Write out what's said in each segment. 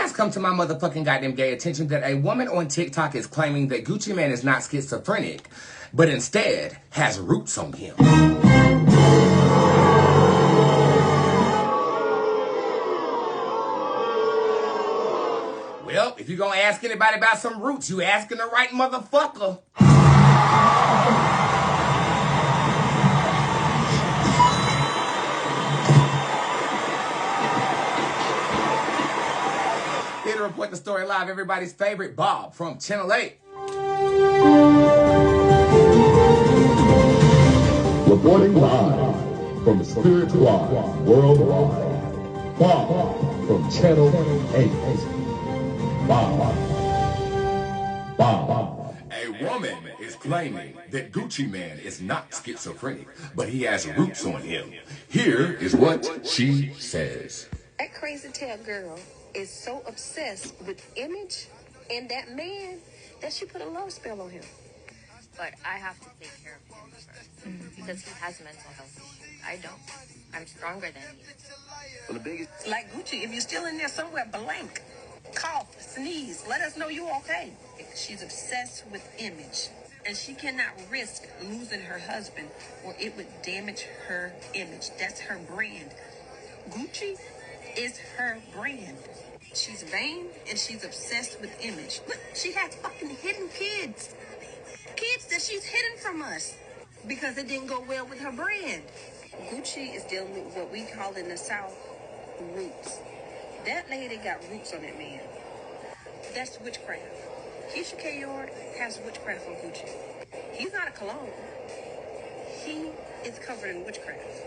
has come to my motherfucking goddamn gay attention that a woman on TikTok is claiming that Gucci Mane is not schizophrenic, but instead has roots on him. Well, if you're gonna ask anybody about some roots, you asking the right motherfucker. Here to report the story live, everybody's favorite Bob from Channel 8. Reporting live from the Spirit Squad worldwide, Bob from Channel 8. Bob. A woman is claiming that Gucci Mane is not schizophrenic, but he has roots on him. Here is what she says. That crazy tail girl is so obsessed with image and that man that she put a love spell on him. But I have to take care of him first because he has mental health issues. I don't. I'm stronger than you. Well, the biggest, like Gucci, if you're still in there somewhere, blank, cough, sneeze, let us know you okay. She's obsessed with image, and she cannot risk losing her husband, or it would damage her image. That's her brand. Gucci is her brand. She's vain, and she's obsessed with image. Look, she has fucking hidden kids. Kids that she's hidden from us because it didn't go well with her brand. Gucci is dealing with what we call in the South roots. That lady got roots on that man. That's witchcraft. Keisha ALONE has witchcraft on Gucci. He's not a cologne. He is covered in witchcraft.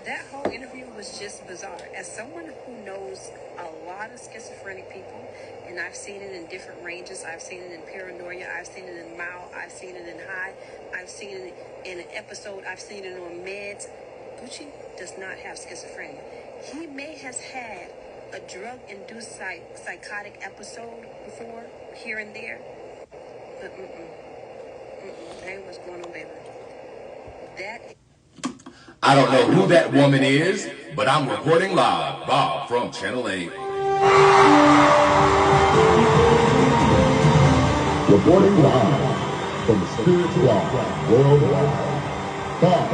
That whole interview was just bizarre. As someone who knows a lot of schizophrenic people, and I've seen it in different ranges. I've seen it in paranoia. I've seen it in mild. I've seen it in high. I've seen it in an episode. I've seen it on meds. Gucci does not have schizophrenia. He may have had a drug-induced psychotic episode before, here and there. But that ain't what's going on, baby. I don't know who that woman is, but I'm reporting live. Bob from Channel 8. Reporting live from the Spirit Squad worldwide, Bob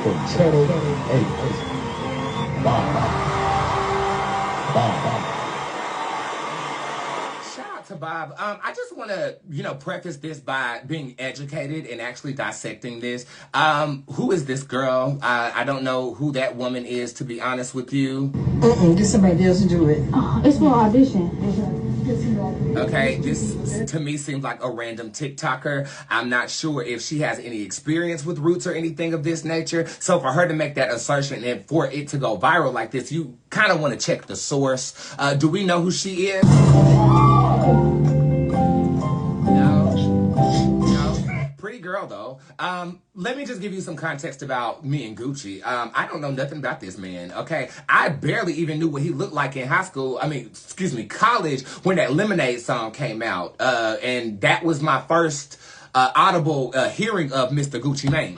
from Channel 8. Bob. Shout out to Bob. I just want to, preface this by being educated and actually dissecting this. Who is this girl? I don't know who that woman is, to be honest with you. Get somebody else to do it. It's for audition. Okay, this to me seems like a random TikToker. I'm not sure if she has any experience with roots or anything of this nature. So for her to make that assertion and for it to go viral like this, you kind of want to check the source. Do we know who she is? No. Pretty girl though. Let me just give you some context about me and Gucci. I don't know nothing about this man, okay? I barely even knew what he looked like in high school. College, when that Lemonade song came out. And that was my first audible hearing of Mr. Gucci Mane.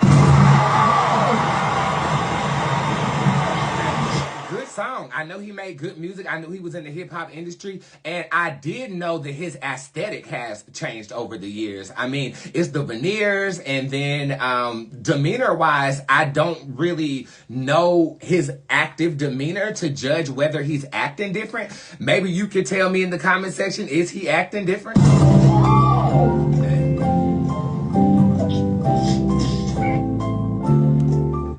Good song. I know he made good music. I knew he was in the hip-hop industry. And I did know that his aesthetic has changed over the years. It's the veneers, and then demeanor-wise, I don't really know his active demeanor to judge whether he's acting different. Maybe you could tell me in the comment section, is he acting different?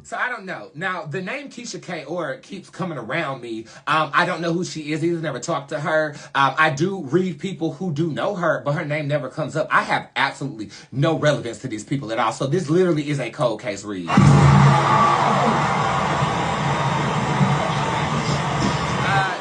So I don't know. Now, the name Keisha ALONE keeps coming around me. I don't know who she is. Either never talked to her. I do read people who do know her, but her name never comes up. I have absolutely no relevance to these people at all. So this literally is a cold case read.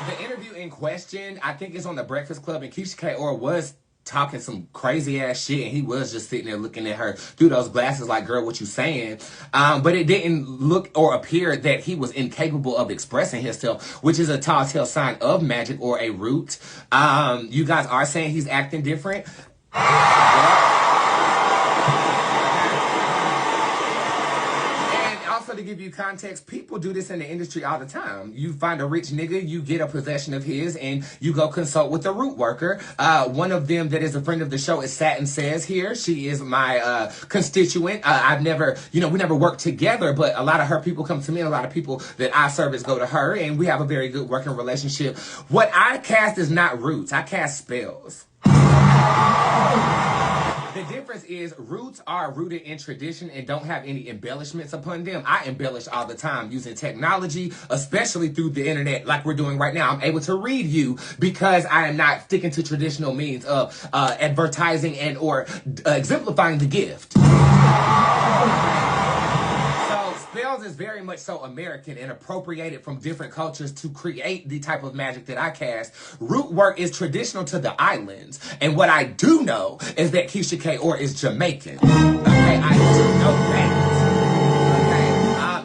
The interview in question, I think it's on The Breakfast Club, and Keisha ALONE was talking some crazy ass shit, and he was just sitting there looking at her through those glasses like, girl, what you saying? But it didn't look or appear that he was incapable of expressing himself, which is a telltale sign of magic or a root. You guys are saying he's acting different. also to give you context, people do this in the industry all the time. You find a rich nigga, you get a possession of his, and you go consult with a root worker. One of them that is a friend of the show is Satin Says here. She is my constituent. I've never, we never worked together, but a lot of her people come to me, and a lot of people that I service go to her, and we have a very good working relationship. What I cast is not roots. I cast spells. The difference is roots are rooted in tradition and don't have any embellishments upon them. I embellish all the time using technology, especially through the internet like we're doing right now. I'm able to read you because I am not sticking to traditional means of advertising and or exemplifying the gift. Spells is very much so American and appropriated from different cultures to create the type of magic that I cast. Root work is traditional to the islands. And what I do know is that Keisha K. Orr is Jamaican. Okay, I do know that.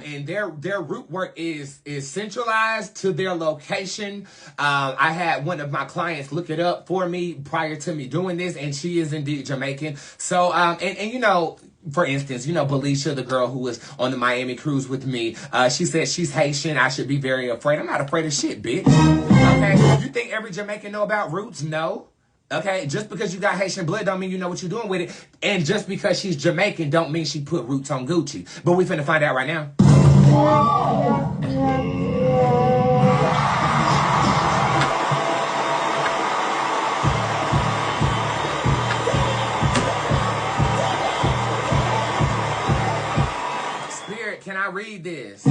Okay, and their root work is centralized to their location. I had one of my clients look it up for me prior to me doing this, and she is indeed Jamaican. So, for instance, Belisha, the girl who was on the Miami cruise with me, she said she's Haitian. I should be very afraid. I'm not afraid of shit, bitch. Okay? You think every Jamaican know about roots? No. Okay? Just because you got Haitian blood don't mean you know what you're doing with it. And just because she's Jamaican don't mean she put roots on Gucci. But we finna find out right now. Can I read this?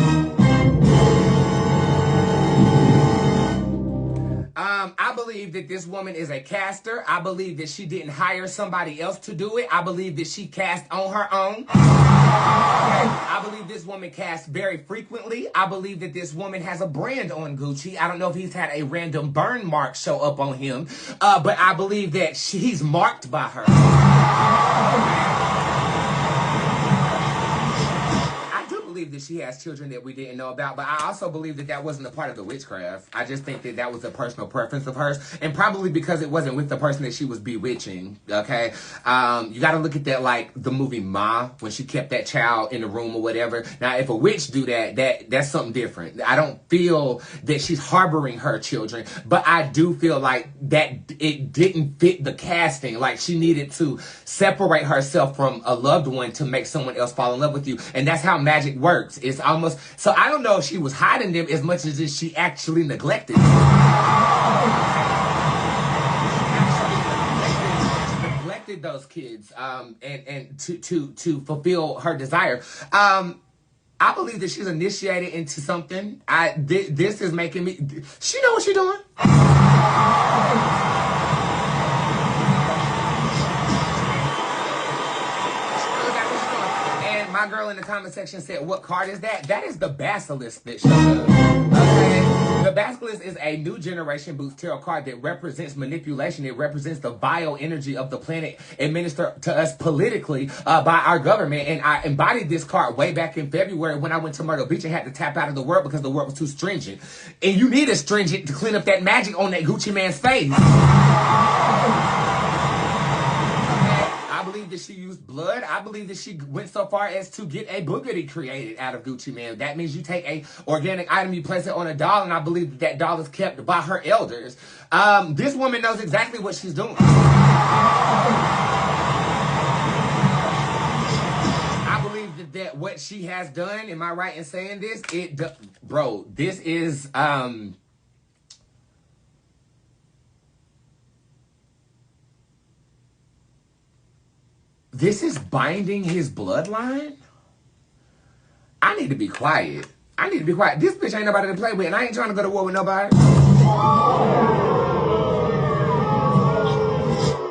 I believe that this woman is a caster. I believe that she didn't hire somebody else to do it. I believe that she cast on her own. Okay. I believe this woman casts very frequently. I believe that this woman has a brand on Gucci. I don't know if he's had a random burn mark show up on him, but I believe that he's marked by her. Believe that she has children that we didn't know about, but I also believe that wasn't a part of the witchcraft. I just think that was a personal preference of hers, and probably because it wasn't with the person that she was bewitching. Okay, you got to look at that like the movie Ma, when she kept that child in the room or whatever. Now, if a witch do that's something different. I don't feel that she's harboring her children, but I do feel like that it didn't fit the casting. Like she needed to separate herself from a loved one to make someone else fall in love with you, and that's how magic works. It's almost so I don't know if she was hiding them as much as she actually neglected them. She neglected those kids and to fulfill her desire. I believe that she's initiated into something. This is making me. She know what she's doing. My girl in the comment section said, what card is that? That is the Basilisk that showed up. Okay? The Basilisk is a new generation boost tarot card that represents manipulation. It represents the vile energy of the planet administered to us politically by our government. And I embodied this card way back in February when I went to Myrtle Beach and had to tap out of the world because the world was too stringent. And you need a stringent to clean up that magic on that Gucci man's face. I believe that she used blood. I believe that she went so far as to get a boogity created out of Gucci Man. That means you take a organic item, you place it on a doll, and I believe that doll is kept by her elders. This woman knows exactly what she's doing. I believe that what she has done, am I right in saying this? Bro, this is this is binding his bloodline? I need to be quiet. This bitch ain't nobody to play with, and I ain't trying to go to war with nobody.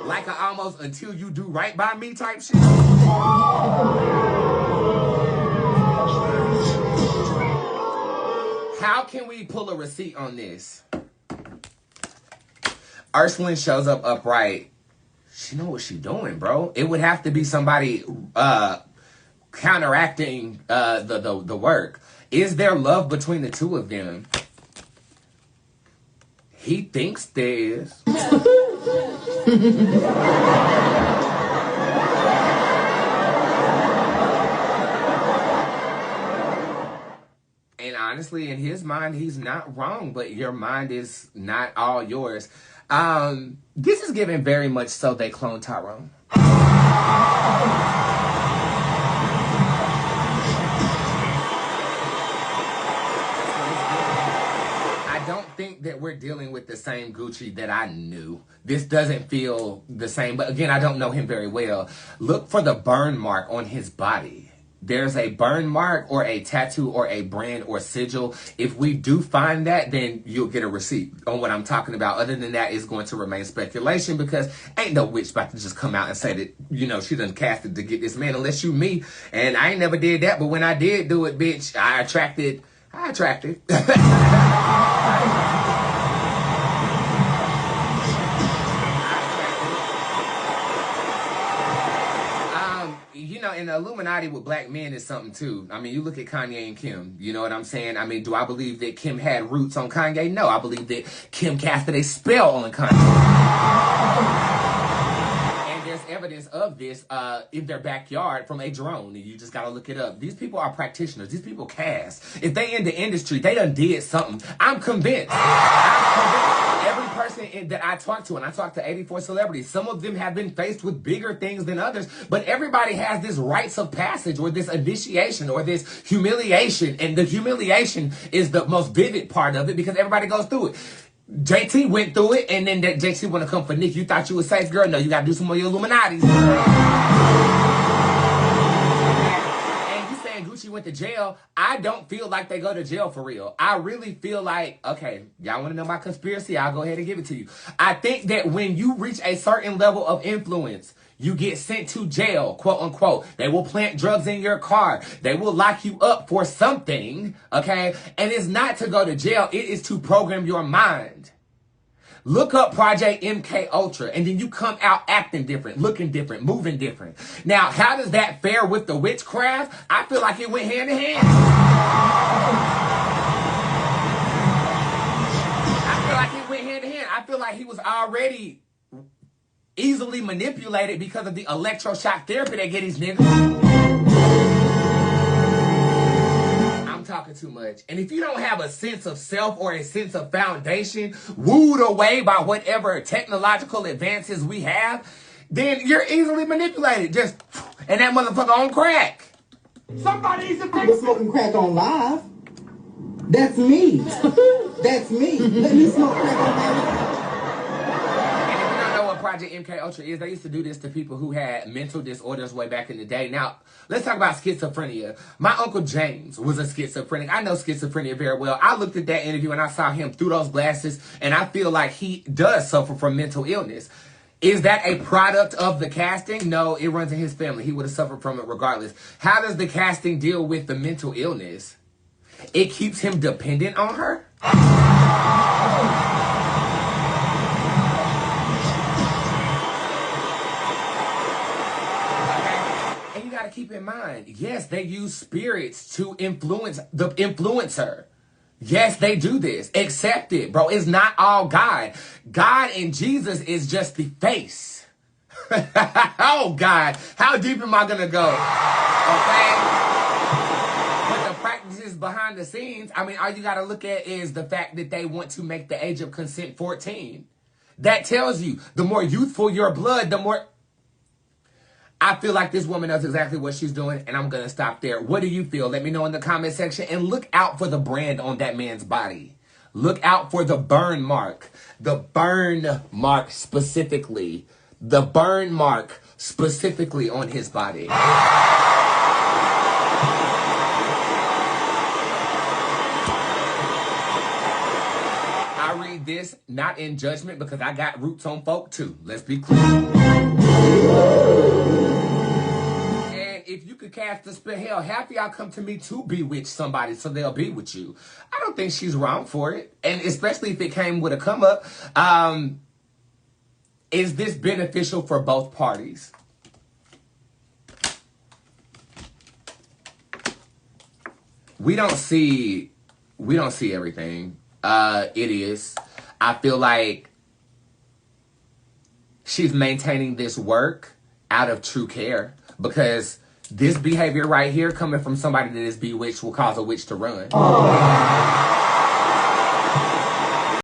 Like a almost until you do right by me type shit. How can we pull a receipt on this? Ursulin shows up upright. She know what she doing, bro. It would have to be somebody counteracting the work. Is there love between the two of them? He thinks there is. honestly, in his mind, he's not wrong, but your mind is not all yours. This is given very much so they cloned Tyrone. I don't think that we're dealing with the same Gucci that I knew. This doesn't feel the same, but again, I don't know him very well. Look for the burn mark on his body. There's a burn mark or a tattoo or a brand or sigil. If we do find that, then you'll get a receipt on what I'm talking about. Other than that, it's going to remain speculation because ain't no witch about to just come out and say that, you know, she done casted to get this man unless you me. And I ain't never did that, but when I did do it, bitch, I attracted. You know, and the Illuminati with black men is something too. I mean, you look at Kanye and Kim, you know what I'm saying? I mean, do I believe that Kim had roots on Kanye? No, I believe that Kim casted a spell on Kanye. And there's evidence of this in their backyard from a drone. And you just gotta look it up. These people are practitioners. These people cast. If they in the industry, they done did something. I'm convinced. Every person that I talk to, and I talk to 84 celebrities, some of them have been faced with bigger things than others, but everybody has this rites of passage or this initiation or this humiliation, and the humiliation is the most vivid part of it because everybody goes through it. JT went through it, and then that JT want to come for Nick. You thought you were safe, girl? No, you got to do some more of your Illuminati's. Gucci went to jail. I don't feel like they go to jail for real. I really feel like, okay, y'all want to know my conspiracy? I'll go ahead and give it to you. I think that when you reach a certain level of influence, you get sent to jail, quote unquote. They will plant drugs in your car. They will lock you up for something, okay? And it's not to go to jail. It is to program your mind. Look up Project MK Ultra, and then you come out acting different, looking different, moving different. Now, how does that fare with the witchcraft? I feel like it went hand in hand. I feel like he was already easily manipulated because of the electroshock therapy they get these niggas. Talking too much. And if you don't have a sense of self or a sense of foundation wooed away by whatever technological advances we have, then you're easily manipulated. Just, and that motherfucker on crack. Somebody's a big smoking crack on live. That's me. That's me. Let me smoke crack on live. Project MK Ultra is, they used to do this to people who had mental disorders way back in the day. Now, let's talk about schizophrenia. My Uncle James was a schizophrenic. I know schizophrenia very well. I looked at that interview and I saw him through those glasses, and I feel like he does suffer from mental illness. Is that a product of the casting? No, it runs in his family. He would have suffered from it regardless. How does the casting deal with the mental illness? It keeps him dependent on her? Keep in mind, yes, they use spirits to influence the influencer. Yes, they do this. Accept it, bro. It's not all God. God and Jesus is just the face. Oh, God. How deep am I going to go? Okay? But the practices behind the scenes, I mean, all you got to look at is the fact that they want to make the age of consent 14. That tells you the more youthful your blood, the more... I feel like this woman knows exactly what she's doing, and I'm going to stop there. What do you feel? Let me know in the comment section, and look out for the brand on that man's body. Look out for the burn mark. The burn mark specifically. The burn mark specifically on his body. I read this not in judgment because I got roots on folk too. Let's be clear. If you could cast a spell, hell, half of y'all come to me to bewitch somebody so they'll be with you. I don't think she's wrong for it. And especially if it came with a come up. Is this beneficial for both parties? We don't see everything. It is. I feel like she's maintaining this work out of true care because This behavior right here coming from somebody that is bewitched will cause a witch to run.